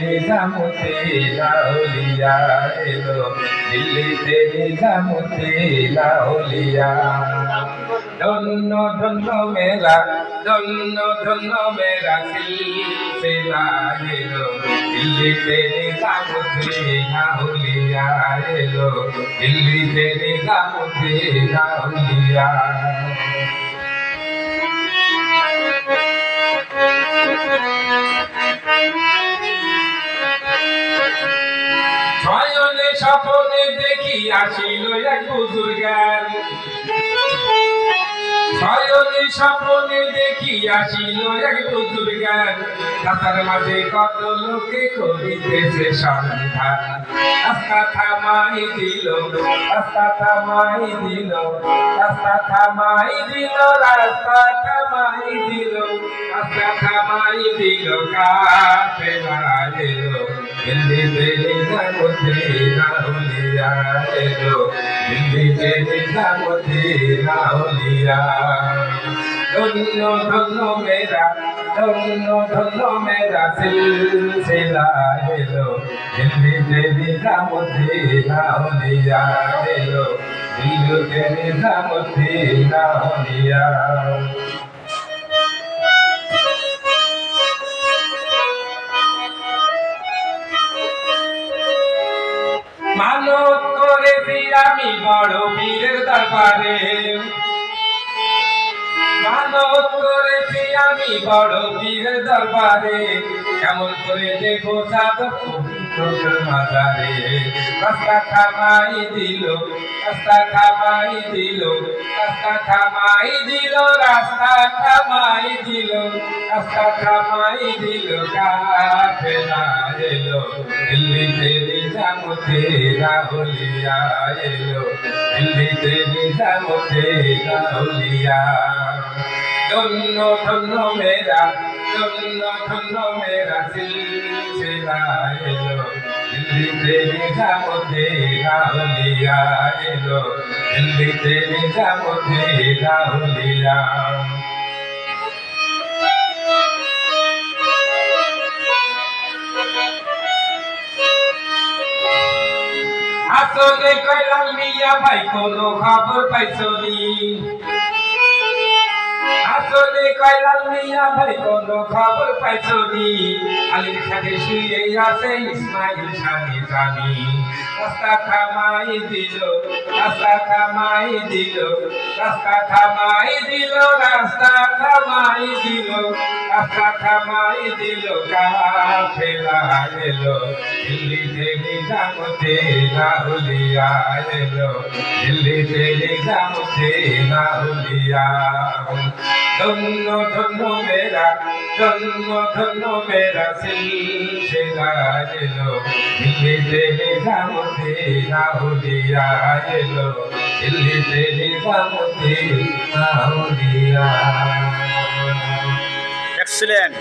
নিজামুদ্দিন আউলিয়া এলো, দিল্লিতে নিজামুদ্দিন আউলিয়া। ধন্য ধন্য মেরা, ধন্য ধন্য মেরা সিলসিলা এলো, দিল্লিতে নিজামুদ্দিন আউলিয়া এলো, দিল্লিতে নিজামুদ্দিন আউলিয়া। শয়নে স্বপ্নে দেখি আসিল এক বুজুর্গার, শয়নে স্বপ্নে দেখি আসিল এক বুজুর্গার, রাস্তার মাঝে কত লোকে করিতেছে সন্ধান। রাস্তা থামাই দিল, রাস্তা থামাই দিল, রাস্তা থামাই দিল, রাস্তা থামাই দিল, রাস্তা থামাই দিল, কাফেলা এলো, দিল্লিতে নিজামুদ্দিন আউলিয়া এলো, দিল্লিতে নিজামুদ্দিন আউলিয়া। ধন্য ধন্য মেরা, ধন্য ধন্য মেরা সিলসিলা এলো, দিল্লিতে নিজামুদ্দিন আউলিয়া এলো, দিল্লিতে নিজামুদ্দিন আউলিয়া। মানত করেছি আমি বড় পীরের দরবারে, মানত করেছি আমি বড় পীরের দরবারে, কেমন করে দেখো সাধক পবিত্র মাজারে। রাস্তা থামাই দিল, রাস্তা থামাই দিল, রাস্তা থামাই দিল, রাস্তা থামাই দিল, রাস্তা থামাই দিল, কাফেলা এলো, দিল্লিতে নিজামুদ্দিন আউলিয়া এলো, দিল্লিতে নিজামুদ্দিন আউলিয়া। ধন্য ধন্য মেরা, ধন্য ধন্য মেরা সিলসিলা এলো, দিল্লিতে নিজামুদ্দিন আউলিয়া এলো, দিল্লিতে নিজামুদ্দিন আউলিয়া। আসলে কইলাম মিয়া ভাই কোনো খবর পাইছনি, আসলে কইলাম মিয়া ভাই কোনো খবর পাইছনি, আলীর সাথে শুয়ে আছে ইসমাইল সানি জানি। রাস্তা থামাই দিল, রাস্তা থামাই দিল, রাস্তা থামাই দিল, রাস্তা থামাই দিল, রাস্তা থামাই দিল, কাফেলা এলো, দিল্লিতে নিজামুদ্দিন আউলিয়া এলো, দিল্লিতে নিজামুদ্দিন আউলিয়া। ধন্য ধন্য মেরা, ধন্য ধন্য মেরা সিলসিলা এলো, দিল্লিতে নিজামুদ্দিন আউলিয়া এলো, দিল্লিতে নিজামুদ্দিন আউলিয়া। Excellent.